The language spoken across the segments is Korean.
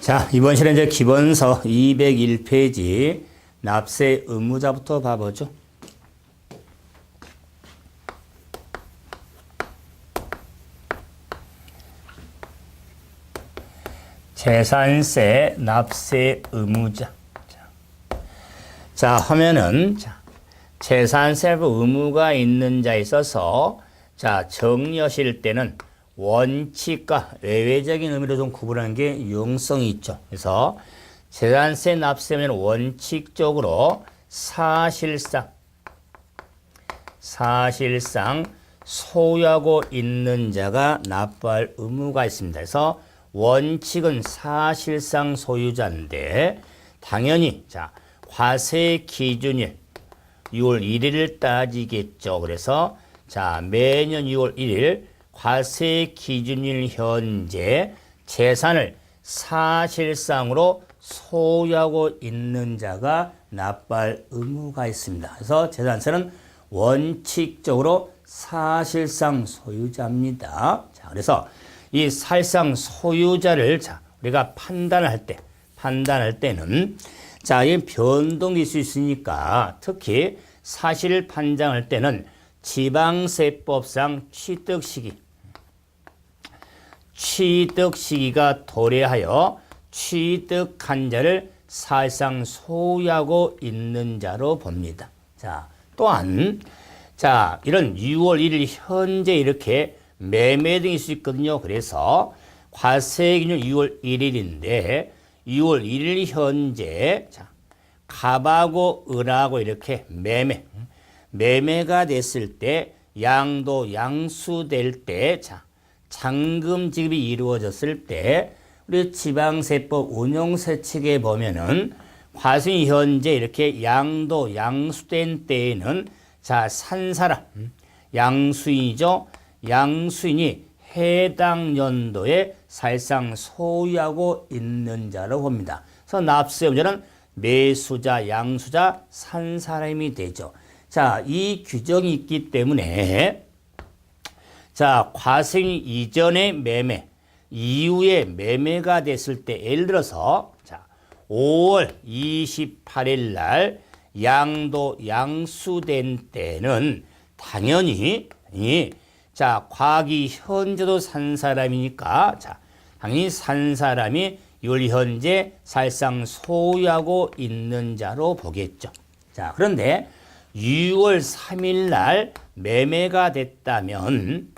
자, 이번 시간에 이제 기본서 201페이지 납세 의무자부터 봐보죠. 재산세 납세 의무자. 자, 하면은 재산세 의무가 있는 자에 있어서 정리하실 때는 원칙과 외외적인 의미로 좀 구분하는 게 유용성이 있죠. 그래서 재산세 납세면 원칙적으로 사실상 소유하고 있는 자가 납부할 의무가 있습니다. 그래서 원칙은 사실상 소유자인데 당연히 과세 기준일 6월 1일을 따지겠죠. 그래서 매년 6월 1일 과세 기준일 현재 재산을 사실상으로 소유하고 있는 자가 납부할 의무가 있습니다. 그래서 재산세는 원칙적으로 사실상 소유자입니다. 그래서 이 사실상 소유자를 우리가 판단할 때는 이 변동이 있을 수 있으니까 특히 사실 판정할 때는 지방세법상 취득시기가 도래하여 취득한 자를 사실상 소유하고 있는 자로 봅니다. 또한 이런 6월 1일 현재 이렇게 매매 등이 있을 수 있거든요. 그래서 과세기준 6월 1일인데 6월 1일 현재 갑하고 을하고 이렇게 매매가 됐을 때 양도 양수될 때 잔금 지급이 이루어졌을 때 우리 지방세법 운용세칙에 보면은 과세기 현재 이렇게 양도 양수된 때에는 산 사람 양수인이죠. 양수인이 해당 연도에 사실상 소유하고 있는 자로 봅니다. 그래서 납세 의무자는 매수자, 양수자, 산 사람이 되죠. 이 규정이 있기 때문에 과세기 이전의 매매, 이후에 매매가 됐을 때 예를 들어서 5월 28일 날 양도 양수된 때는 당연히 과기 현재도 산 사람이니까 당연히 산 사람이 6월 현재 사실상 소유하고 있는 자로 보겠죠. 그런데 6월 3일 날 매매가 됐다면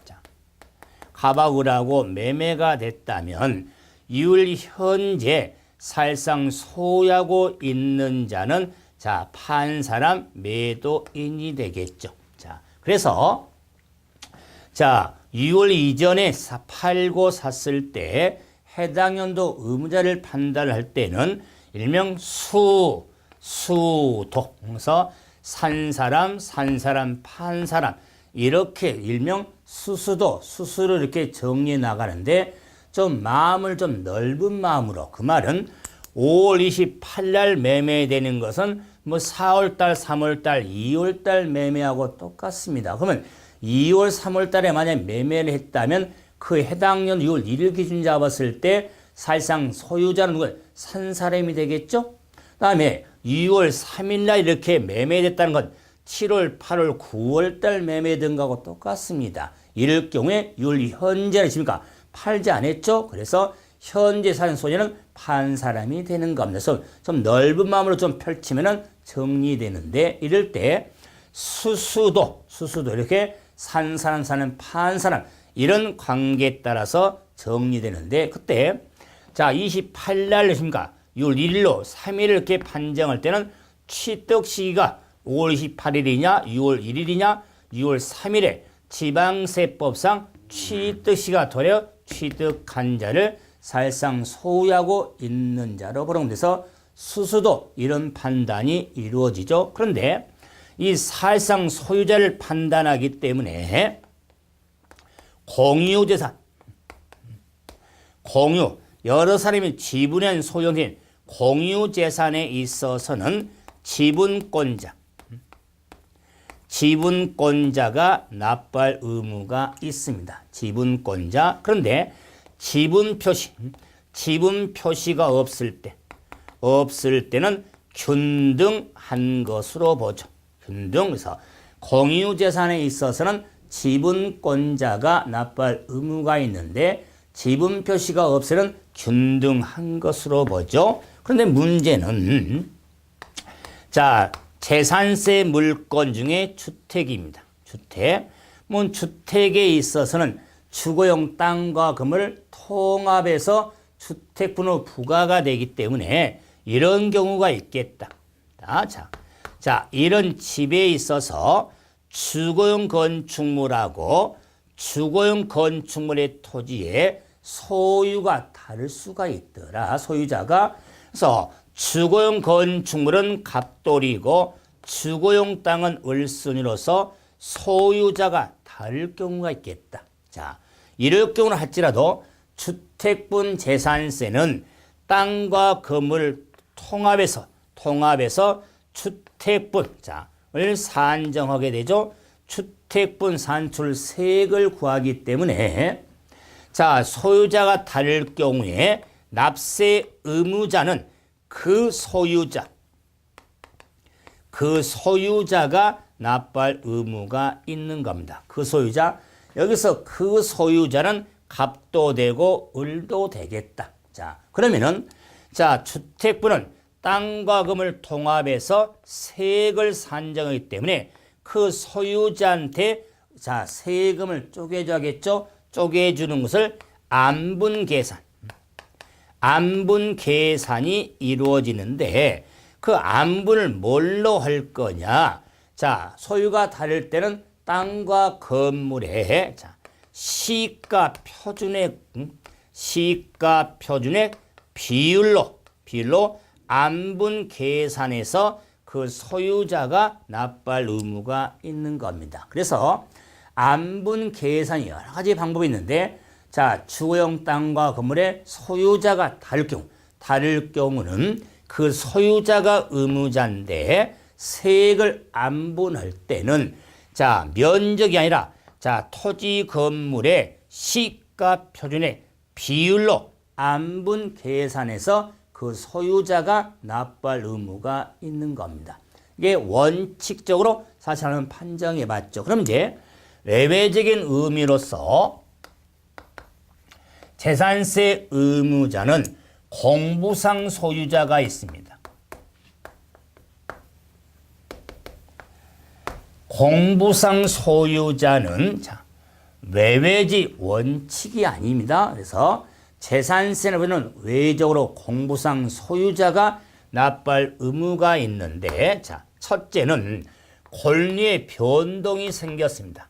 갑하고 매매가 됐다면 6월 현재 사실상 소유하고 있는 자는 판 사람 매도인이 되겠죠. 그래서 6월 이전에 팔고 샀을 때 해당 연도 의무자를 판단할 때는 일명 수도 그래서 산 사람, 판 사람 이렇게 일명 수수로 이렇게 정리해 나가는데 좀 마음을 좀 넓은 마음으로 그 말은 5월 28일 날 매매되는 것은 4월달, 3월달, 2월달 매매하고 똑같습니다. 그러면 2월, 3월 달에 만약 매매를 했다면 그 해당 년 6월 1일 기준 잡았을 때 사실상 소유자는 누구예요? 산 사람이 되겠죠? 그 다음에 2월 3일 날 이렇게 매매됐다는 건 7월, 8월, 9월 달 매매된 거하고 똑같습니다. 이럴 경우에 6월 현재는 있습니까? 팔지 않았죠? 그래서 현재 사는 소유자는 판 사람이 되는 겁니다. 그래서 좀 넓은 마음으로 좀 펼치면 정리되는데 이럴 때 수수도 이렇게 산 사람 사는 판 사람 이런 관계에 따라서 정리되는데 그때 28일 날 있습니까? 6월 1일로 3일을 이렇게 판정할 때는 취득 시기가 5월 28일이냐 6월 1일이냐 6월 3일에 지방세법상 취득 시기가 도래 취득한 자를 사실상 소유하고 있는 자로 보는 데서 수수도 이런 판단이 이루어지죠. 그런데 이 사실상 소유자를 판단하기 때문에 공유재산, 여러 사람이 지분한 소유인 공유재산에 있어서는 지분권자가 납부할 의무가 있습니다. 지분권자. 그런데 지분 표시, 지분 표시가 없을 때는 균등한 것으로 보죠. 균등해서 공유재산에 있어서는 지분권자가 납부할 의무가 있는데 지분 표시가 없으면 균등한 것으로 보죠. 그런데 문제는 자, 재산세 물건 중에 주택입니다. 주택. 주택에 있어서는 주거용 땅과 금을 통합해서 주택분으로 부과가 되기 때문에 이런 경우가 있겠다. 자, 이런 집에 있어서 주거용 건축물하고 주거용 건축물의 토지에 소유가 다를 수가 있더라. 소유자가. 그래서 주거용 건축물은 갑돌이고 주거용 땅은 을순이로서 소유자가 다를 경우가 있겠다. 자, 이럴 경우는 할지라도 주택분 재산세는 땅과 건물을 통합해서 주택분을 산정하게 되죠. 주택분 산출세액을 구하기 때문에 자, 소유자가 다를 경우에 납세 의무자는 그 소유자가 납부할 의무가 있는 겁니다. 그 소유자. 여기서 그 소유자는 갑도 되고 을도 되겠다. 자, 그러면은 자, 주택분은 땅과 금을 통합해서 세액을 산정하기 때문에 그 소유자한테 자, 세금을 쪼개줘야겠죠. 쪼개주는 것을 안분 계산이 이루어지는데 그 안분을 뭘로 할 거냐? 자, 소유가 다를 때는 땅과 건물의 자, 시가 표준액 비율로 안분 계산해서 그 소유자가 납부할 의무가 있는 겁니다. 그래서 안분 계산이 여러 가지 방법이 있는데 자, 주거용 땅과 건물의 소유자가 다를 경우는 그 소유자가 의무자인데 세액을 안분할 때는 자, 면적이 아니라 자, 토지 건물의 시가 표준액 비율로 안분 계산해서 그 소유자가 납부할 의무가 있는 겁니다. 이게 원칙적으로 사실 하는 판정해 봤죠. 그럼 이제 외외적인 의미로서 재산세 의무자는 공부상 소유자가 있습니다. 공부상 소유자는 자, 외외지 원칙이 아닙니다. 그래서 재산세는 외적으로 공부상 소유자가 납부할 의무가 있는데 자, 첫째는 권리의 변동이 생겼습니다.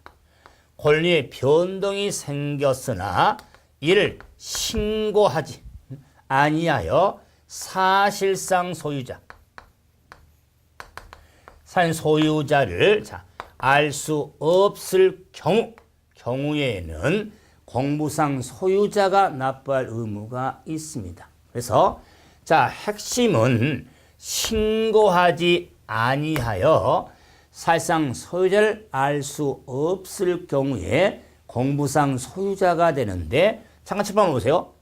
권리의 변동이 생겼으나 이를 신고하지 아니하여 사실상 소유자를 알 수 없을 경우에는 공부상 소유자가 납부할 의무가 있습니다. 그래서 자, 핵심은 신고하지 아니하여 사실상 소유자를 알 수 없을 경우에 공부상 소유자가 되는데 잠깐 칠판 보세요.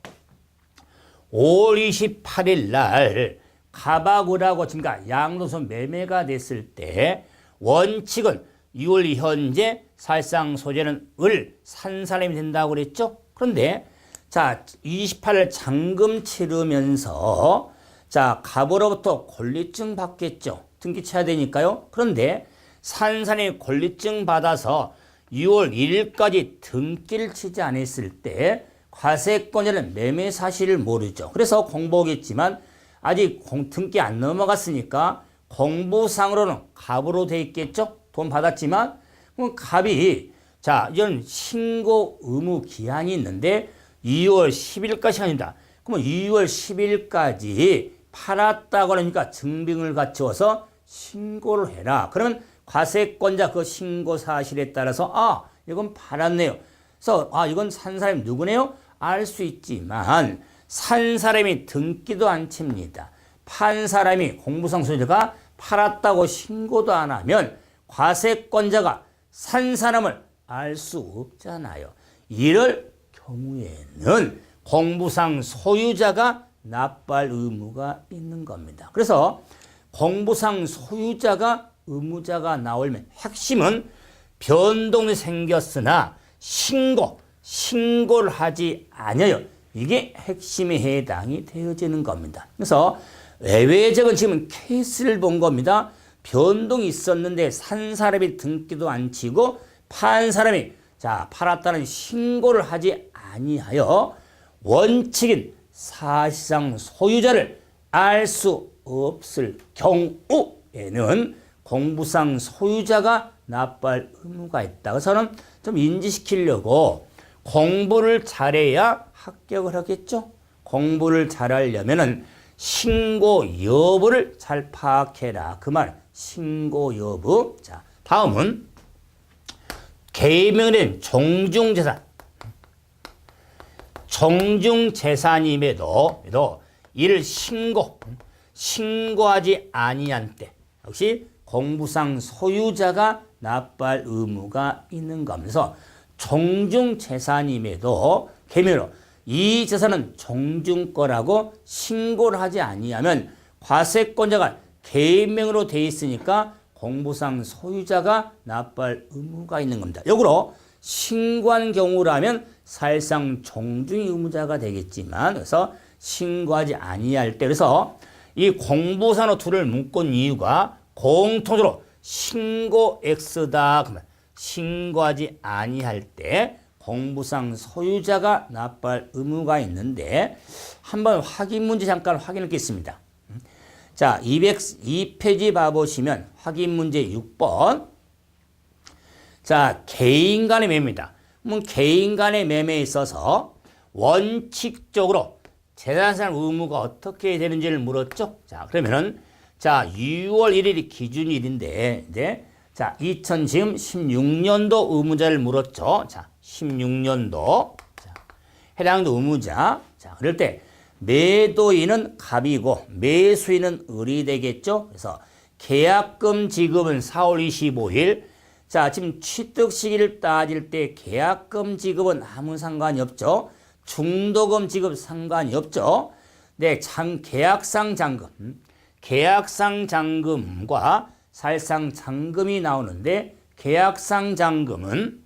5월 28일 날 가바구라고 그러니까 양도소 매매가 됐을 때 원칙은 6월 현재 사실상 소유자는 을 산 사람이 된다고 그랬죠. 그런데 자, 28일 잔금 치르면서 자, 갑으로부터 권리증 받겠죠. 등기 쳐야 되니까요. 그런데 산 사람이 권리증 받아서 6월 1일까지 등기를 치지 않았을 때 과세권자는 매매 사실을 모르죠. 그래서 공부하겠지만 아직 등기 안 넘어갔으니까 공부상으로는 갑으로 돼 있겠죠. 돈 받았지만 그럼 갑이 자, 이런 신고 의무 기한이 있는데 2월 10일까지 시간입니다. 그러면 2월 10일까지 팔았다고 그러니까 증빙을 갖추어서 신고를 해라. 그러면 과세권자 그 신고 사실에 따라서 이건 팔았네요. 그래서 이건 산 사람이 누구네요? 알 수 있지만 산 사람이 등기도 안 칩니다. 판 사람이 공부상 소유자가 팔았다고 신고도 안 하면 과세권자가 산 사람을 알 수 없잖아요. 이럴 경우에는 공부상 소유자가 납부할 의무가 있는 겁니다. 그래서 공부상 소유자가 의무자가 나오려면 핵심은 변동이 생겼으나 신고를 하지 않아요. 이게 핵심에 해당이 되어지는 겁니다. 그래서 외외적은 지금 케이스를 본 겁니다. 변동이 있었는데 산 사람이 등기도 안 치고 판 사람이 팔았다는 신고를 하지 아니하여 원칙인 사실상 소유자를 알 수 없을 경우에는 공부상 소유자가 납부할 의무가 있다. 그래서는 좀 인지시키려고 공부를 잘해야 합격을 하겠죠. 공부를 잘하려면은 신고 여부를 잘 파악해라. 그 말, 신고 여부. 자, 다음은 개명된 종중재산. 종중재산임에도 이를 신고하지 아니한 때 역시 공부상 소유자가 납부할 의무가 있는 겁니다. 종중재산임에도 개명으로 이 재산은 종중 거라고 신고를 하지 아니하면 과세권자가 개명으로 돼 있으니까 공부상 소유자가 납부할 의무가 있는 겁니다. 역으로 신고한 경우라면 사실상 종중의 의무자가 되겠지만 그래서 신고하지 아니할 때 그래서 이 공부상으로 둘을 묶은 이유가 공통적으로 신고 X다. 그러면 신고하지 아니할 때 공부상 소유자가 납부할 의무가 있는데 한번 확인 문제 잠깐 확인해 보겠습니다. 자, 202페이지 봐보시면 확인 문제 6번. 자, 개인 간의 매매입니다. 개인 간의 매매에 있어서 원칙적으로 재산상 의무가 어떻게 되는지를 물었죠. 자, 그러면은 6월 1일이 기준일인데 자, 2016년도 의무자를 물었죠. 자, 16년도. 자, 해당도 의무자. 자, 그럴 때 매도인은 갑이고 매수인은 을이 되겠죠. 그래서 계약금 지급은 4월 25일. 자, 지금 취득 시기를 따질 때 계약금 지급은 아무 상관이 없죠. 중도금 지급 상관이 없죠. 네, 계약상 잔금과 사실상 잔금이 나오는데 계약상 잔금은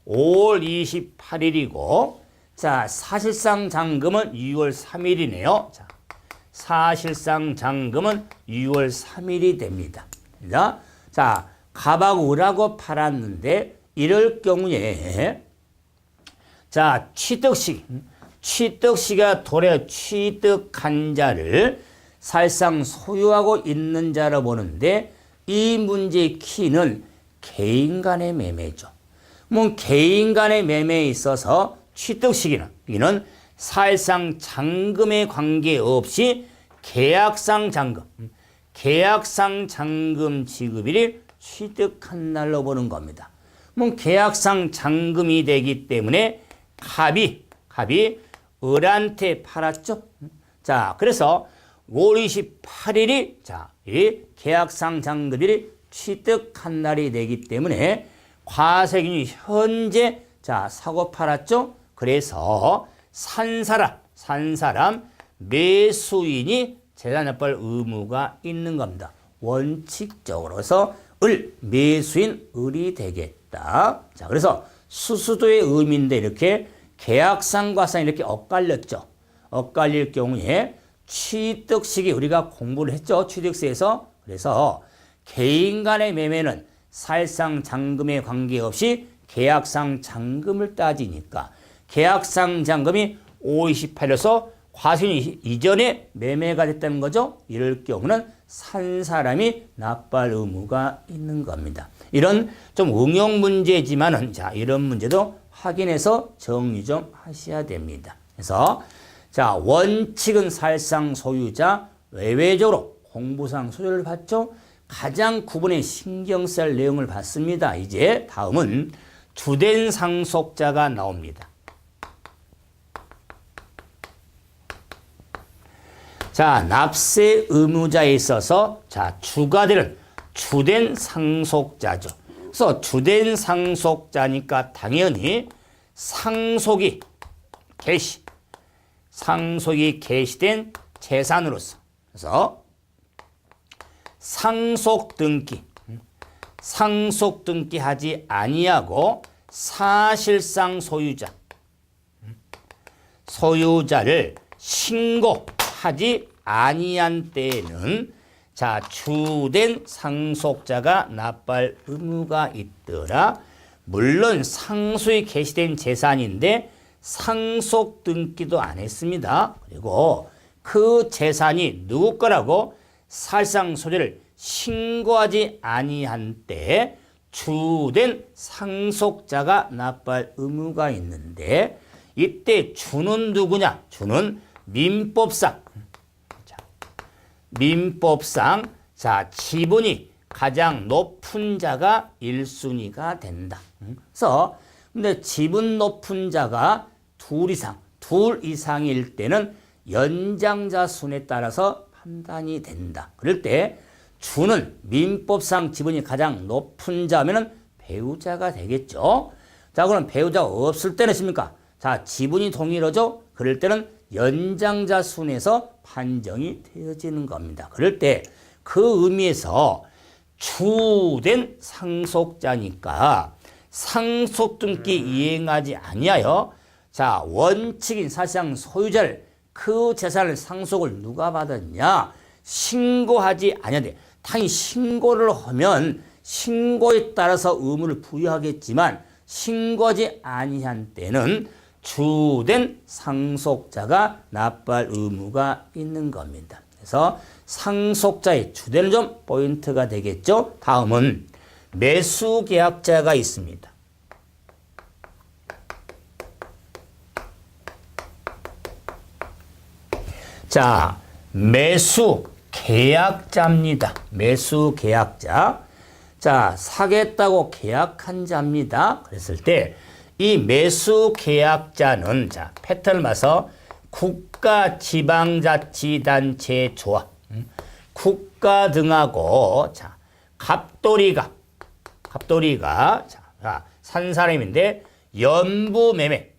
5월 28일이고 자, 사실상 잔금은 6월 3일이네요. 자, 사실상 잔금은 6월 3일이 됩니다. 자, 갑하고 을하고 팔았는데 이럴 경우에 자, 취득시가 도래 취득한 자를 사실상 소유하고 있는 자로 보는데 이 문제의 키는 개인 간의 매매죠. 개인 간의 매매에 있어서 취득 시기는 이는 사실상 잔금에 관계없이 계약상 잔금 지급일이 취득한 날로 보는 겁니다. 계약상 잔금이 되기 때문에 갑이 을한테 팔았죠. 자, 그래서 5월 28일이 이 계약상 잔금일이 취득한 날이 되기 때문에 과세균이 현재 사고 팔았죠. 그래서 산 사람 매수인이 재산 납부할 의무가 있는 겁니다. 원칙적으로. 그래서 매수인 을이 되겠다. 자, 그래서 수수도의 의미인데 이렇게 계약상과상 이렇게 엇갈렸죠. 엇갈릴 경우에 취득 시기 우리가 공부를 했죠. 취득세에서. 그래서 개인 간의 매매는 사실상 잔금에 관계없이 계약상 잔금을 따지니까 계약상 잔금이 528이어서 과세균이 이전에 매매가 됐다는 거죠. 이럴 경우는 산 사람이 납부할 의무가 있는 겁니다. 이런 좀 응용 문제지만은 이런 문제도 확인해서 정리 좀 하셔야 됩니다. 그래서 원칙은 사실상 소유자, 외외적으로 공부상 소유를 받죠. 가장 구분에 신경 쓸 내용을 봤습니다. 이제 다음은 주된 상속자가 나옵니다. 납세 의무자에 있어서 주가 되는 주된 상속자죠. 그래서 주된 상속자니까 당연히 상속이 개시된 재산으로서. 그래서 상속 등기하지 아니하고 사실상 소유자를 신고하지 아니한 때에는 자, 주된 상속자가 납부할 의무가 있더라. 물론 상속이 개시된 재산인데 상속 등기도 안 했습니다. 그리고 그 재산이 누구 거라고 사실상 소유를 신고하지 아니한 때 주된 상속자가 납부할 의무가 있는데 이때 주는 누구냐? 주는 민법상 자, 지분이 가장 높은 자가 1순위가 된다. 그래서 근데 지분 높은 자가 둘 이상일 때는 연장자 순에 따라서 판단이 된다. 그럴 때 주는 민법상 지분이 가장 높은 자면은 배우자가 되겠죠. 자, 그럼 배우자가 없을 때는 십니까? 자, 지분이 동일하죠. 그럴 때는 연장자 순에서 판정이 되어지는 겁니다. 그럴 때 그 의미에서 주된 상속자니까 상속 등기 이행하지 아니하여 자, 원칙인 사실상 소유자를 그 재산을 상속을 누가 받았냐? 신고하지 아니하되 당연히 신고를 하면 신고에 따라서 의무를 부여하겠지만 신고하지 아니한 때는 주된 상속자가 납부할 의무가 있는 겁니다. 그래서 상속자의 주되는 점 포인트가 되겠죠. 다음은 매수계약자가 있습니다. 자, 매수계약자입니다. 매수계약자. 자, 사겠다고 계약한 자입니다. 그랬을 때 이 매수계약자는 자, 패턴을 봐서 국가, 지방자치단체 조합, 국가 등하고 자, 갑돌이가 자, 산 사람인데 연부매매.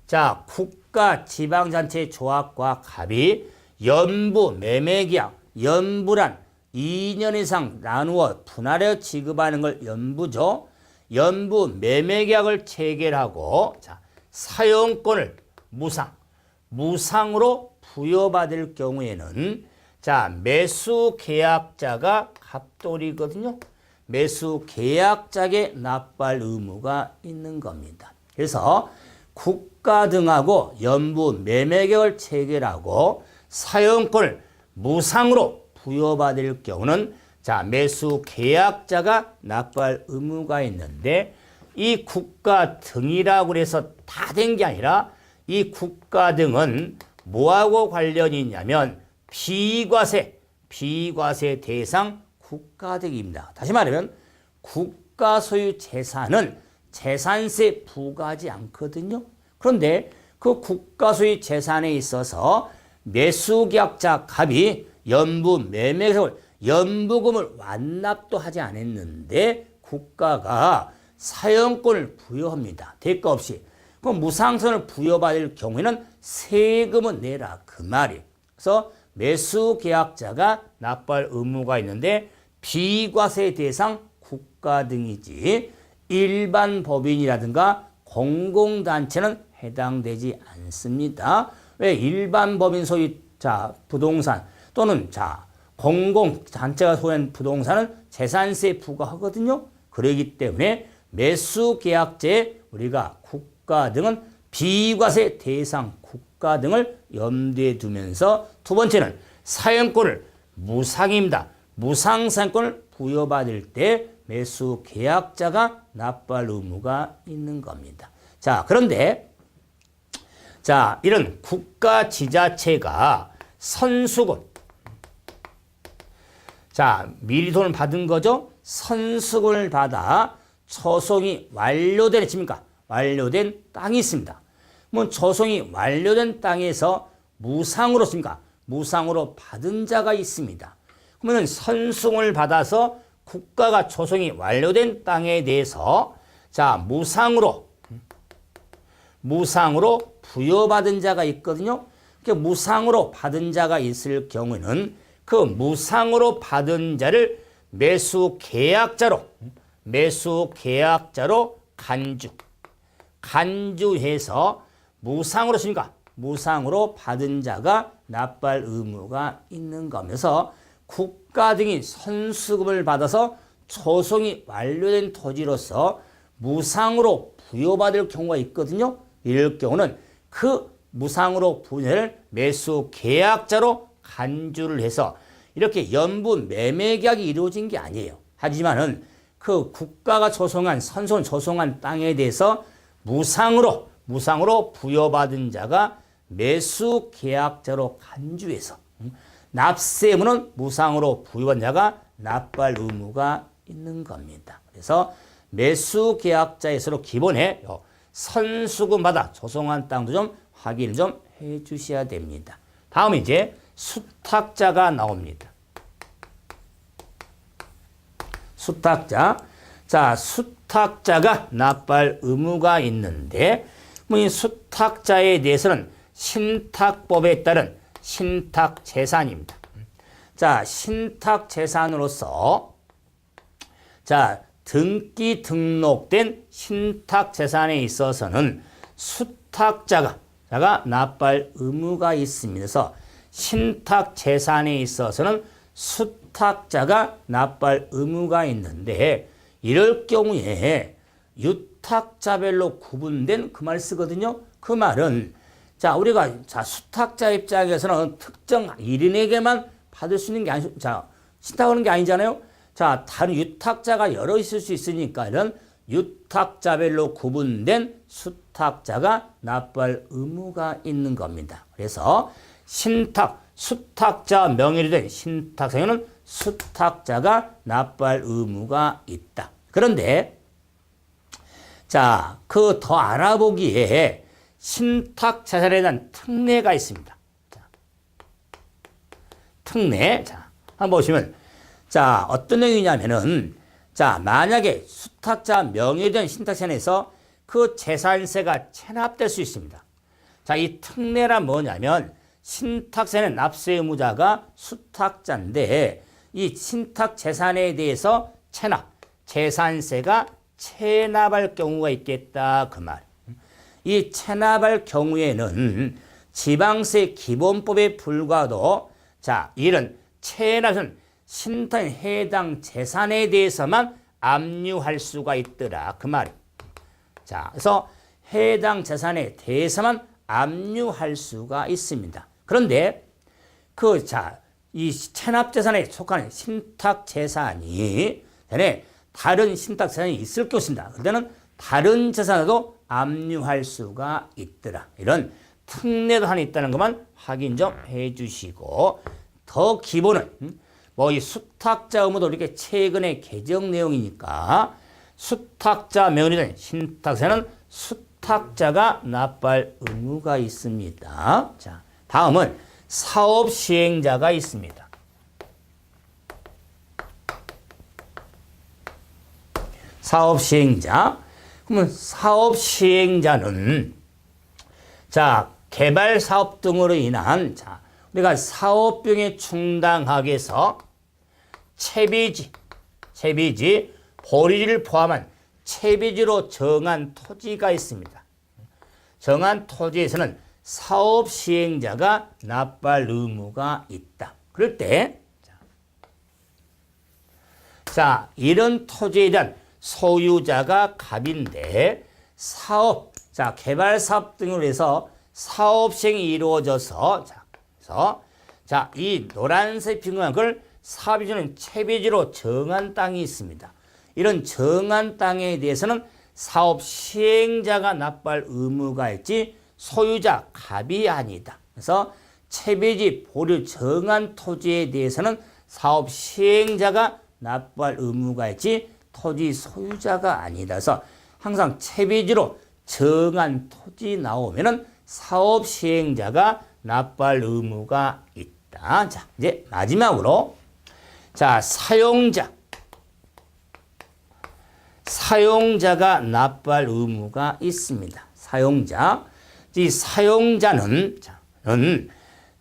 자, 국가, 지방자치 조합과 갑이 연부매매계약, 연부란 2년 이상 나누어 분할해 지급하는 걸 연부죠. 연부 매매계약을 체결하고 자, 사용권을 무상으로 부여받을 경우에는 자, 매수계약자가 갑돌이거든요. 매수계약자에게 납부할 의무가 있는 겁니다. 그래서 국가 등하고 연부 매매계약을 체결하고 사용권을 무상으로 부여받을 경우는 자, 매수계약자가 납부할 의무가 있는데 이 국가 등이라고 해서 다 된 게 아니라 이 국가 등은 뭐하고 관련이 있냐면 비과세 대상 국가 등입니다. 다시 말하면 국가 소유 재산은 재산세 부과하지 않거든요. 그런데 그 국가 소유 재산에 있어서 매수계약자 갑이 연부 매매계약을 연부금을 완납도 하지 않았는데 국가가 사용권을 부여합니다. 대가 없이. 그럼 무상선을 부여받을 경우에는 세금은 내라 그 말이에요. 그래서 매수계약자가 납부할 의무가 있는데 비과세 대상 국가 등이지 일반 법인이라든가 공공단체는 해당되지 않습니다. 왜? 일반 법인 소유 자, 부동산 또는 자, 공공단체가 소유한 부동산은 재산세 부과하거든요. 그렇기 때문에 매수계약제에 우리가 국가 등은 비과세 대상 국가 등을 염두에 두면서 두 번째는 사용권을 무상입니다. 무상 사용권을 부여받을 때 매수계약자가 납부할 의무가 있는 겁니다. 자, 그런데 자, 이런 국가 지자체가 선수권 자, 미리 돈을 받은 거죠. 선수권을 받아 조성이 완료된 완료된 땅이 있습니다. 뭐 조성이 완료된 땅에서 무상으로 씁니까? 무상으로 받은 자가 있습니다. 그러면 선수권을 받아서 국가가 조성이 완료된 땅에 대해서 자, 무상으로 무상으로 부여받은 자가 있거든요. 그 무상으로 받은 자가 있을 경우에는 그 무상으로 받은 자를 매수 계약자로 간주해서 무상으로 쓰니까 무상으로 받은 자가 납부할 의무가 있는 거면서 국가 등이 선수금을 받아서 조성이 완료된 토지로서 무상으로 부여받을 경우가 있거든요. 이럴 경우는 그 무상으로 부여를 매수 계약자로 간주를 해서 이렇게 연부 매매 계약이 이루어진 게 아니에요. 하지만은 그 국가가 조성한 선손 조성한 땅에 대해서 무상으로 부여받은 자가 매수 계약자로 간주해서 납세의무는 무상으로 부여받은 자가 납부할 의무가 있는 겁니다. 그래서 매수 계약자에서로 기본에 선수금 받아 조성한 땅도 좀 확인을 좀 해 주셔야 됩니다. 다음 이제 수탁자가 나옵니다. 자, 수탁자가 납부할 의무가 있는데 이 수탁자에 대해서는 신탁법에 따른 신탁재산입니다. 자, 신탁재산으로서 자, 등기 등록된 신탁재산에 있어서는 수탁자가 납부할 의무가 있습니다. 그래서 신탁재산에 있어서는 수탁자가 납부할 의무가 있는데 이럴 경우에 유탁자별로 구분된 그 말 쓰거든요. 그 말은 자, 우리가 수탁자 입장에서는 특정 1인에게만 받을 수 있는 게 아니, 신탁하는 게 아니잖아요. 자, 다른 유탁자가 여러 있을 수 있으니까 이런 유탁자별로 구분된 수탁자가 납부할 의무가 있는 겁니다. 그래서 수탁자 명의로 된 신탁상에는 수탁자가 납부할 의무가 있다. 그런데 자, 그 더 알아보기에 신탁재산에 대한 특례가 있습니다. 자, 특례. 자, 한번 보시면 자, 어떤 내용이냐면은 자, 만약에 수탁자 명의로 된 신탁재산에서 그 재산세가 체납될 수 있습니다. 자, 이 특례란 뭐냐면 신탁재산의 납세 의무자가 수탁자인데 이 신탁재산에 대해서 재산세가 체납할 경우가 있겠다 그 말. 이 체납할 경우에는 지방세 기본법에 불과도 자, 이런 체납은 신탁의 해당 재산에 대해서만 압류할 수가 있더라 그 말. 자, 그래서 해당 재산에 대해서만 압류할 수가 있습니다. 그런데 이 체납 재산에 속하는 신탁 재산이 다른 신탁 재산이 있을 것입니다. 그때는 다른 재산에도 압류할 수가 있더라. 이런 특례도 하나 있다는 것만 확인 좀 해주시고 더 기본은 이 수탁자 의무도 이렇게 최근에 개정 내용이니까 수탁자 명의로 된 신탁세는 수탁자가 납부할 의무가 있습니다. 자, 다음은 사업 시행자가 있습니다. 사업 시행자. 그러면 사업 시행자는 자, 개발 사업 등으로 인한 우리가 사업 비용에 충당하기 위해서 채비지, 보리지를 포함한 채비지로 정한 토지가 있습니다. 정한 토지에서는 사업 시행자가 납부할 의무가 있다. 그럴 때, 자, 이런 토지에 대한 소유자가 갑인데 개발 사업 등으로 해서 사업 시행이 이루어져서 이 노란색 핑크한 걸 사업이주는 채비지로 정한 땅이 있습니다. 이런 정한 땅에 대해서는 사업 시행자가 납부할 의무가 있지 소유자 갑이 아니다. 그래서 채비지 보류 정한 토지에 대해서는 사업 시행자가 납부할 의무가 있지 토지 소유자가 아니다. 그래서 항상 채비지로 정한 토지 나오면은 사업 시행자가 납부할 의무가 있다. 자, 이제 마지막으로 사용자가 납부할 의무가 있습니다. 사용자. 이 사용자는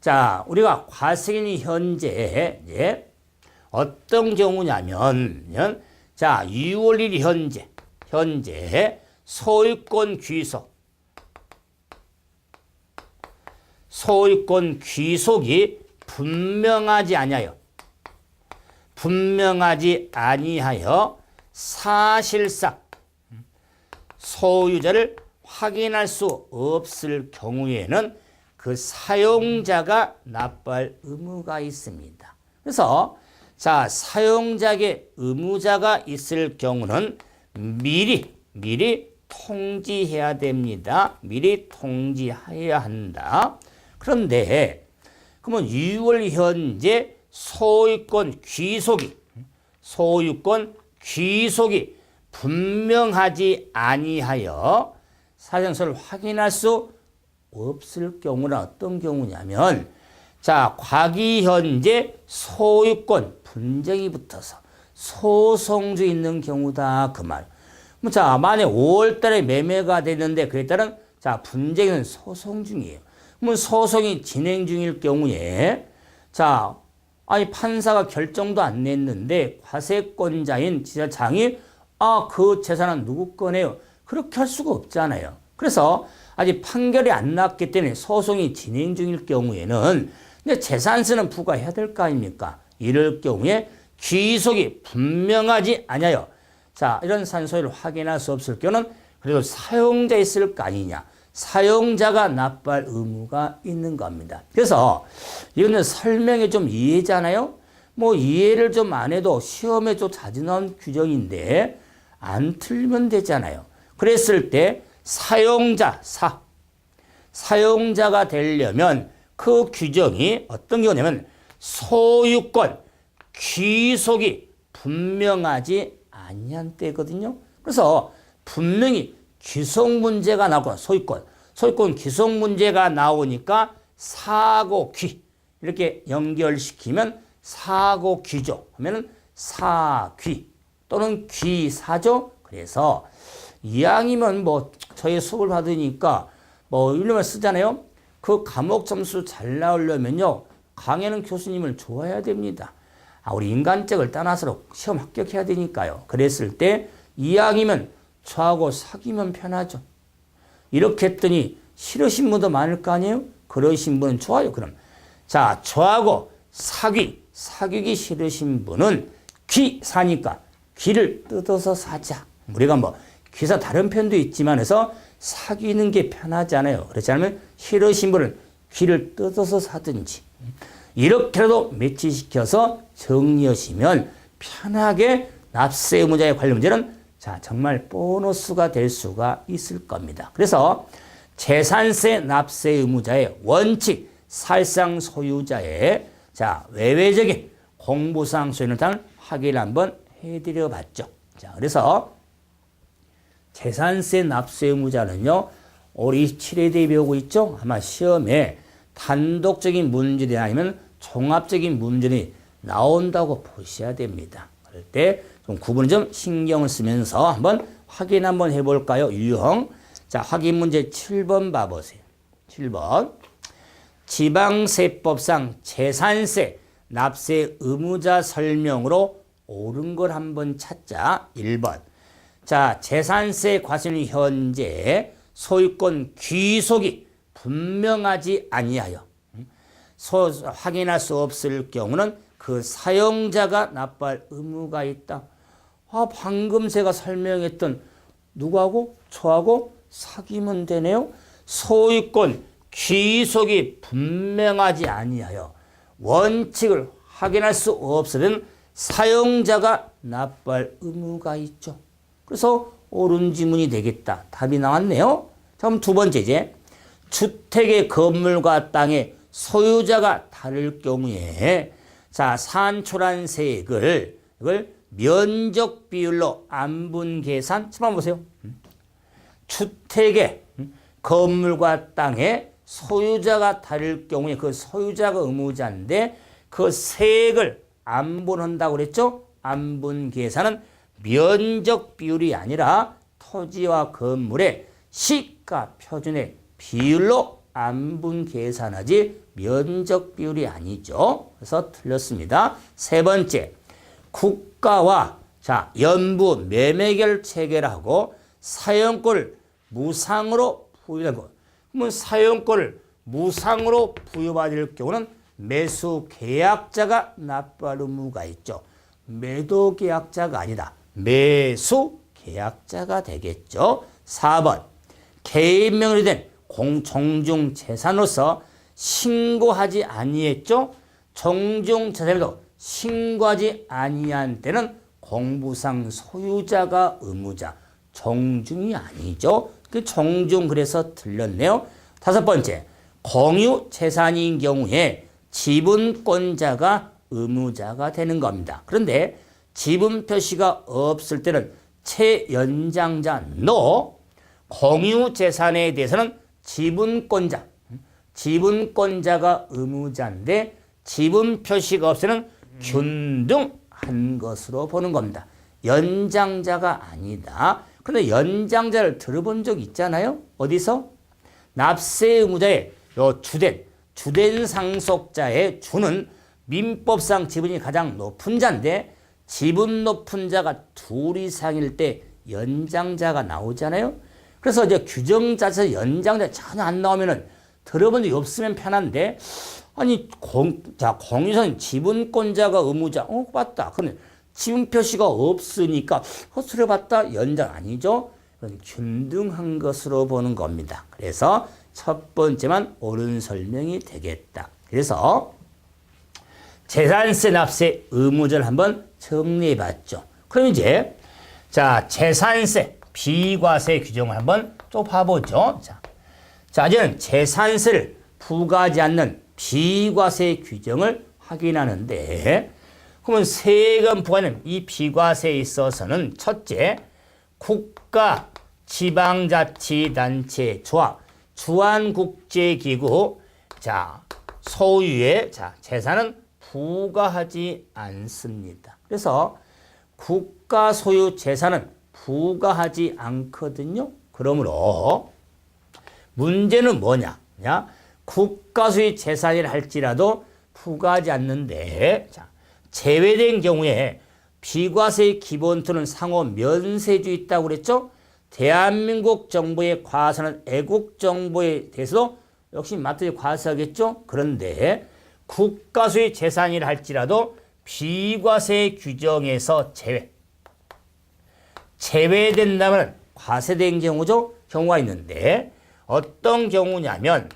자, 우리가 과세인이 현재 어떤 경우냐면 자, 6월 1일 현재 소유권 귀속이 분명하지 아니하여 사실상 소유자를 확인할 수 없을 경우에는 그 사용자가 납부할 의무가 있습니다. 그래서 자, 사용자에게 의무자가 있을 경우는 미리 통지해야 됩니다. 미리 통지해야 한다. 그런데 그러면 6월 현재 소유권 귀속이 분명하지 아니하여 사정서를 확인할 수 없을 경우는 어떤 경우냐면 자, 과기 현재 소유권 분쟁이 붙어서 소송주 있는 경우다 그 말. 자, 만약 5월 달에 매매가 됐는데 그에 따른 자, 분쟁은 소송 중이에요. 그러면 소송이 진행 중일 경우에 자, 아니 판사가 결정도 안 냈는데 과세권자인 지자장이 그 재산은 누구 거네요. 그렇게 할 수가 없잖아요. 그래서 아직 판결이 안 났기 때문에 소송이 진행 중일 경우에는 근데 재산세는 부과해야 될 거 아닙니까? 이럴 경우에 귀속이 분명하지 않아요. 자, 이런 산소를 확인할 수 없을 경우는 그래도 사용자 있을 거 아니냐. 사용자가 납부할 의무가 있는 겁니다. 그래서 이거는 설명에 좀 이해잖아요. 뭐 이해를 좀 안 해도 시험에 좀 자주 나온 규정인데 안 틀면 되잖아요. 그랬을 때 사용자가 되려면 그 규정이 어떤 경우냐면 소유권 귀속이 분명하지 아니한 때거든요. 그래서 분명히 귀속 문제가 나오고 소유권 귀속 문제가 나오니까 사고귀 이렇게 연결시키면 사고귀조 하면은 사귀 또는 귀사죠. 그래서 이왕이면 뭐 저희 수업을 받으니까 뭐 이름을 쓰잖아요. 그 과목 점수 잘 나오려면요 강의하는 교수님을 좋아해야 됩니다. 우리 인간적을 떠나서 시험 합격해야 되니까요. 그랬을 때 이왕이면 저하고 사귀면 편하죠. 이렇게 했더니 싫으신 분도 많을 거 아니에요? 그러신 분은 좋아요. 그럼 자, 저하고 사귀기 싫으신 분은 사니까 귀를 뜯어서 사자. 우리가 뭐 귀사 다른 편도 있지만 해서 사귀는 게 편하잖아요. 그렇지 않으면 싫으신 분은 귀를 뜯어서 사든지 이렇게라도 매치시켜서 정리하시면 편하게 납세 의무자에 관련 문제는 자, 정말 보너스가 될 수가 있을 겁니다. 그래서 재산세 납세 의무자의 원칙, 살상 소유자의 자, 외외적인 공부사항 소유는 단 확인을 한번 해드려 봤죠. 자, 그래서 재산세 납세 의무자는요, 우리 7회대에 배우고 있죠? 아마 시험에 단독적인 문제들이 아니면 종합적인 문제들이 나온다고 보셔야 됩니다. 그럴 때 좀 구분을 좀 신경을 쓰면서 한번 확인 한번 해볼까요? 유형. 자, 확인 문제 7번 봐보세요. 7번. 지방세법상 재산세 납세 의무자 설명으로 옳은 걸 한번 찾자. 1번. 자, 재산세 과세는 현재 소유권 귀속이 분명하지 아니하여 확인할 수 없을 경우는 그 사용자가 납부할 의무가 있다. 방금 제가 설명했던 누구하고? 저하고 사귀면 되네요. 소유권 귀속이 분명하지 아니하여 원칙을 확인할 수 없으면 사용자가 납부할 의무가 있죠. 그래서 옳은 지문이 되겠다. 답이 나왔네요. 자, 그럼 두 번째 이제 주택의 건물과 땅의 소유자가 다를 경우에 자, 산출한세액을 이걸 면적 비율로 안분 계산. 한번 보세요. 주택의 건물과 땅의 소유자가 다를 경우에 그 소유자가 의무자인데 그 세액을 안분한다고 그랬죠? 안분 계산은 면적 비율이 아니라 토지와 건물의 시가 표준의 비율로 안분 계산하지 면적 비율이 아니죠. 그래서 틀렸습니다. 세 번째, 국가와 자 연부 매매결 체계를 하고 사용권을 무상으로 부여하고 그러면 사용권을 무상으로 부여받을 경우는 매수 계약자가 납부할 의무가 있죠. 매도 계약자가 아니다. 매수 계약자가 되겠죠. 4번 개인명의로 된 정중 재산으로서 신고하지 아니했죠. 정중 재산에도 신고하지 아니한 때는 공부상 소유자가 의무자. 정중이 아니죠. 그 정중 그래서 틀렸네요. 다섯 번째 공유 재산인 경우에 지분권자가 의무자가 되는 겁니다. 그런데 지분 표시가 없을 때는 채연장자 NO, 공유 재산에 대해서는 지분권자가 의무자인데 지분 표시가 없을 때는 균등한 것으로 보는 겁니다. 연장자가 아니다. 그런데 연장자를 들어본 적 있잖아요. 어디서? 납세 의무자의 요 주된 상속자의 주는 민법상 지분이 가장 높은 자인데 지분 높은 자가 둘 이상일 때 연장자가 나오잖아요. 그래서 이제 규정 자체에서 연장자 전혀 안 나오면은 들어본 적이 없으면 편한데 아니 공유선 지분권자가 의무자 맞다. 그런데 지분 표시가 없으니까 들어봤다 연장 아니죠. 균등한 것으로 보는 겁니다. 그래서 첫 번째만 옳은 설명이 되겠다. 그래서 재산세 납세 의무자를 한번 정리해 봤죠. 그럼 이제 자 재산세 비과세 규정을 한번 또 봐보죠. 자 이제는 재산세를 부과하지 않는 비과세 규정을 확인하는데 그러면 세금 부과는 이 비과세에 있어서는 첫째 국가, 지방자치단체, 조합, 주한국제기구 자 소유의 재산은 부과하지 않습니다. 그래서 국가 소유 재산은 부과하지 않거든요. 그러므로 문제는 뭐냐? 국가 소유 재산이라 할지라도 부과하지 않는데 제외된 경우에 비과세의 기본토는 상호 면세주 있다고 그랬죠? 대한민국 정부의 과세는 애국 정부에 대해서도 역시 맞들이 과세하겠죠? 그런데 국가 소유 재산이라 할지라도 비과세 규정에서 제외된다면 과세된 경우가 있는데 어떤 경우냐면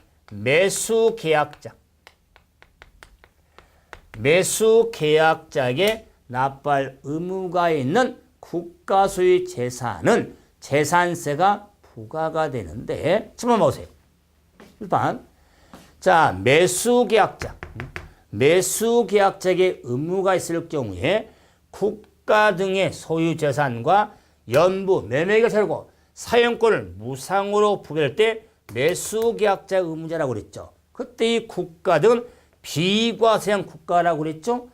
매수계약자에게 납부할 의무가 있는 국가 소유 재산은 재산세가 부과가 되는데 잠깐만 보세요. 일단 매수계약자에게 의무가 있을 경우에 국가 등의 소유 재산과 연부 매매가 살고 사용권을 무상으로 부여할 때 매수계약자 의무자라고 그랬죠. 그때 이 국가 등은 비과세형 국가라고 그랬죠.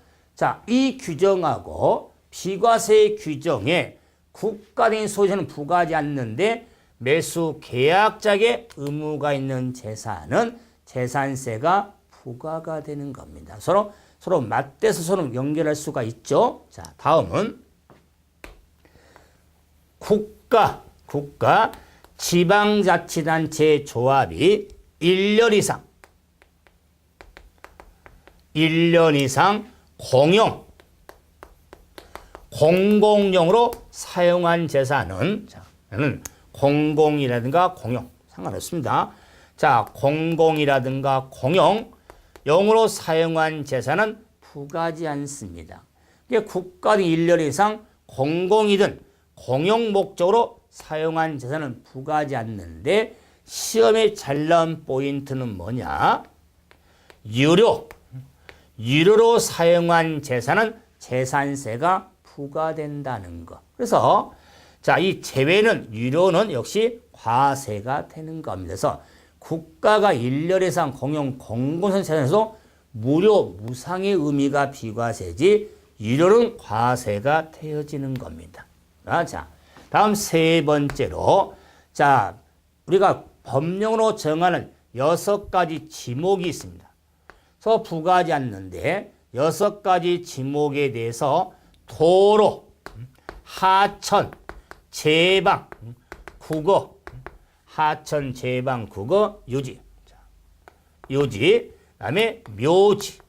이 규정하고 비과세 규정에 국가 등의 소유자는 부과하지 않는데 매수계약자에게 의무가 있는 재산은 재산세가 부과가 되는 겁니다. 서로 맞대서 서로 연결할 수가 있죠. 다음은 국가, 지방자치단체 조합이 1년 이상 공공용으로 사용한 재산은 공공이라든가 공용 상관없습니다. 공공이라든가 공용용으로 사용한 재산은 부과하지 않습니다. 국가 등 1년 이상 공공이든 공용 목적으로 사용한 재산은 부과하지 않는데 시험에 잘 나온 포인트는 뭐냐? 유료로 사용한 재산은 재산세가 부과된다는 것. 그래서 이 제외는 유료는 역시 과세가 되는 겁니다. 그래서 국가가 1년 이상 공용 공공선 재산에서 무상의 의미가 비과세지 유료는 과세가 되어지는 겁니다. 다음 세 번째로 우리가 법령으로 정하는 6가지 지목이 있습니다. 그래서 부과하지 않는데 6가지 지목에 대해서 도로, 하천, 제방, 국어, 하천, 제방, 국어, 유지. 유지, 그다음에 묘지.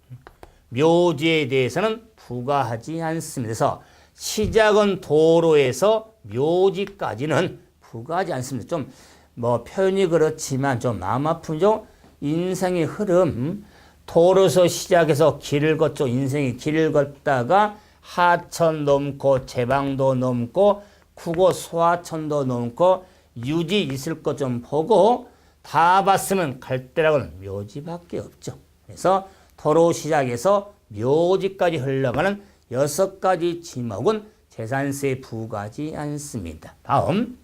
묘지에 대해서는 부과하지 않습니다. 그래서 시작은 도로에서 묘지까지는 부과하지 않습니다. 좀 뭐 표현이 그렇지만 좀 마음 아픈 좀 인생의 흐름, 도로에서 시작해서 길을 걷죠. 인생이 길을 걷다가 하천 넘고 제방도 넘고 국어 소하천도 넘고 유지 있을 것 좀 보고 다 봤으면 갈 데라고는 묘지밖에 없죠. 그래서 도로 시작해서 묘지까지 흘러가는 6가지 지목은 재산세에 부과하지 않습니다. 다음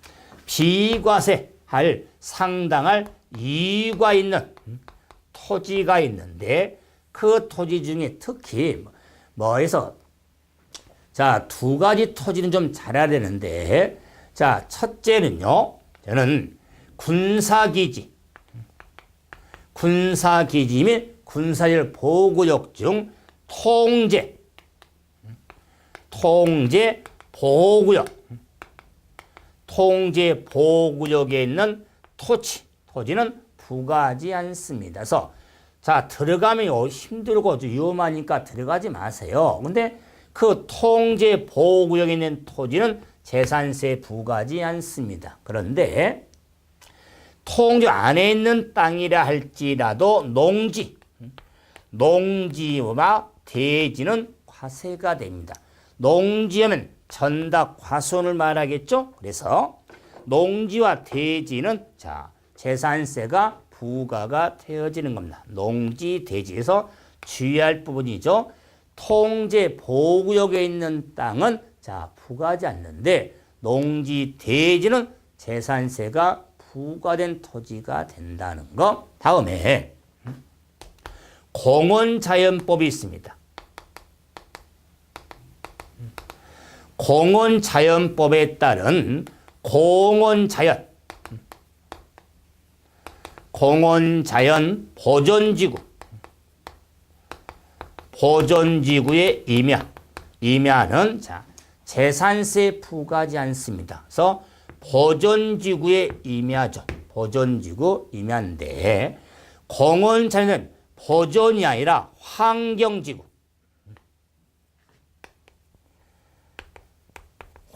비과세 할 상당할 이유가 있는 토지가 있는데 그 토지 중에 특히 뭐해서 자, 2가지 토지는 좀 잘 알아야 되는데 자, 첫째는요. 저는 군사기지 및 군사절 보호구역 중 통제 보호구역 통제 보호구역에 있는 토지는 부과하지 않습니다. 그래서 자, 들어가면 힘들고 위험하니까 들어가지 마세요. 근데 그 통제 보호구역에 있는 토지는 재산세 부과하지 않습니다. 그런데 통제 안에 있는 땅이라 할지라도 농지와 대지는 과세가 됩니다. 농지하면 전답 과손을 말하겠죠. 그래서 농지와 대지는 자, 재산세가 부과가 되어지는 겁니다. 농지, 대지에서 주의할 부분이죠. 통제 보호구역에 있는 땅은 자, 부과하지 않는데 농지, 대지는 재산세가 부과된 토지가 된다는 거. 다음에 공원자연법이 있습니다. 공원자연법에 따른 공원자연 보존지구의 임야는 자, 재산세 부과하지 않습니다. 그래서 보존지구의 임야죠. 보존지구 임야인데 공원자연은 보존이 아니라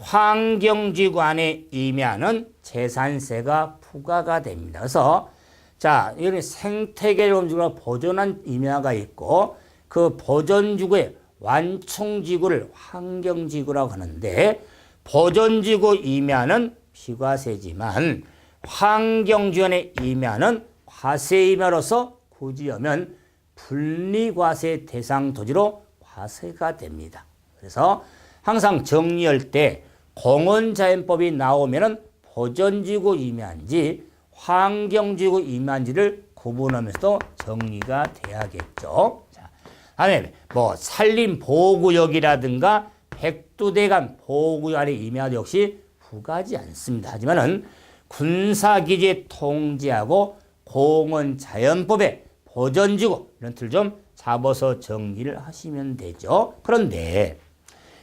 환경지구 안에 임야는 재산세가 부과가 됩니다. 그래서 자, 이런 생태계를 보존한 임야가 있고 그 보존지구의 완충지구를 환경지구라고 하는데 보존지구 임야는 비과세지만 환경지원의 임야는 과세 임야로서 굳이 하면 분리과세 대상 토지로 과세가 됩니다. 그래서 항상 정리할 때 공원자연법이 나오면은 보존지구 임야인지 환경지구 임야인지를 구분하면서도 정리가 돼야겠죠. 자, 다음에 뭐 산림보호구역이라든가 백두대간 보호구역 안에 임야도 역시 부과하지 않습니다. 하지만은 군사기지 통제하고 공원자연법의 보존지구 이런 틀 좀 잡아서 정리를 하시면 되죠. 그런데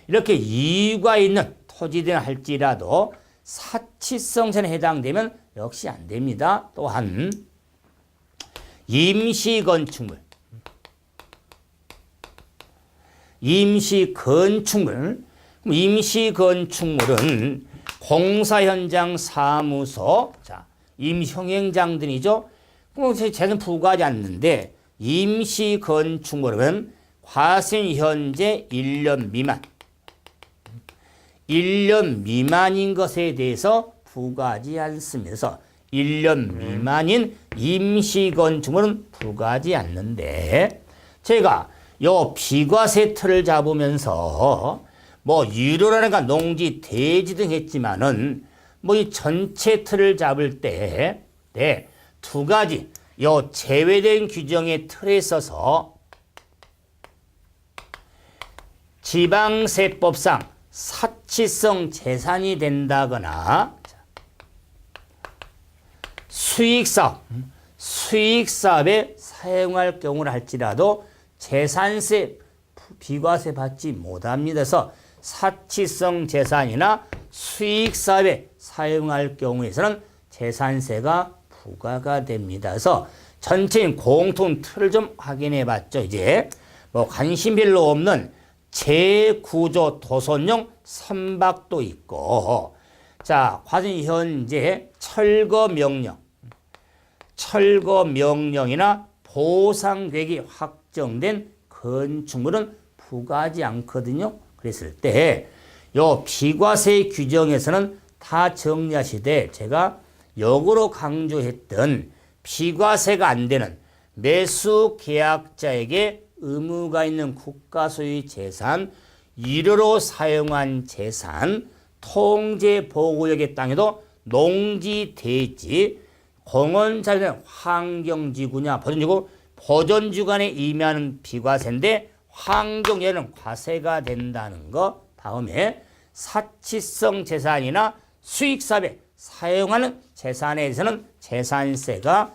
이렇게 이유가 있는 토지든 할지라도 사치성전에 해당되면 역시 안 됩니다. 또한 임시건축물은 공사현장 사무소, 자, 임시형행장들이죠. 쟤는 부과하지 않는데 임시건축물은 과세 현재 1년 미만인 것에 대해서 부과하지 않습니다. 1년 미만인 임시건축물은 부과하지 않는데 제가 요 비과세 틀을 잡으면서 뭐 유료라든가 농지, 대지 등 했지만은 뭐 이 전체 틀을 잡을 때 네, 2가지 요 제외된 규정의 틀에 있어서 지방세법상 사치성 재산이 된다거나 수익사업에 사용할 경우를 할지라도 재산세, 비과세 받지 못합니다. 그래서 사치성 재산이나 수익사업에 사용할 경우에서는 재산세가 부과가 됩니다. 그래서 전체인 공통 틀을 좀 확인해 봤죠. 이제 뭐 관심 별로 없는 재구조 도선용 선박도 있고, 자, 과연 현재 철거 명령이나 보상 계획이 확정된 건축물은 부과하지 않거든요. 그랬을 때 요 비과세 규정에서는 다 정리하시되 제가 역으로 강조했던 비과세가 안 되는 매수 계약자에게 의무가 있는 국가 소유 재산, 유료로 사용한 재산, 통제 보호구역의 땅에도 농지, 대지, 공원 자유는 환경지구냐 보존지구, 보존지구 간에 임하는 비과세인데 환경에는 과세가 된다는 거. 다음에 사치성 재산이나 수익사업에 사용하는 재산에 대해서는 재산세가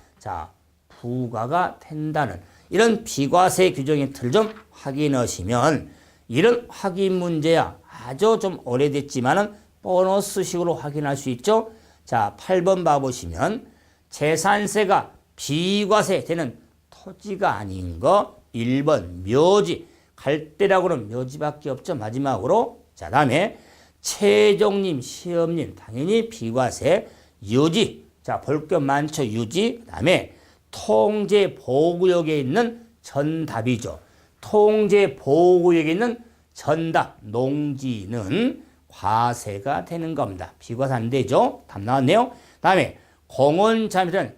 부과가 된다는 이런 비과세 규정의 틀 좀 확인하시면, 이런 확인 문제야 아주 좀 오래됐지만은 보너스식으로 확인할 수 있죠. 자, 8번 봐보시면 재산세가 비과세 되는 토지가 아닌 거 1번 묘지, 갈대라고는 묘지밖에 없죠. 마지막으로 자, 다음에 최종님, 시험님 당연히 비과세, 유지, 자, 볼 것 많죠. 유지, 그 다음에 통제 보호구역에 있는 전답이죠. 통제 보호구역에 있는 전답, 농지는 과세가 되는 겁니다. 비과세 안 되죠. 답 나왔네요. 다음에 공원자는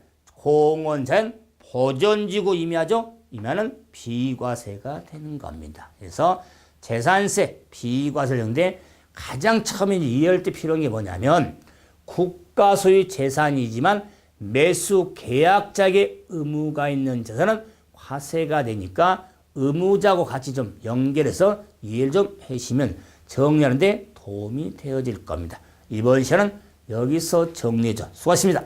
보존지구 임야죠. 임야는 비과세가 되는 겁니다. 그래서 재산세, 비과세 정도에 가장 처음에 이해할 때 필요한 게 뭐냐면, 국가 소유 재산이지만 매수 계약자에게 의무가 있는 재산은 과세가 되니까 의무자하고 같이 좀 연결해서 이해를 좀 해주시면 정리하는 데 도움이 되어질 겁니다. 이번 시간은 여기서 정리해줘. 수고하셨습니다.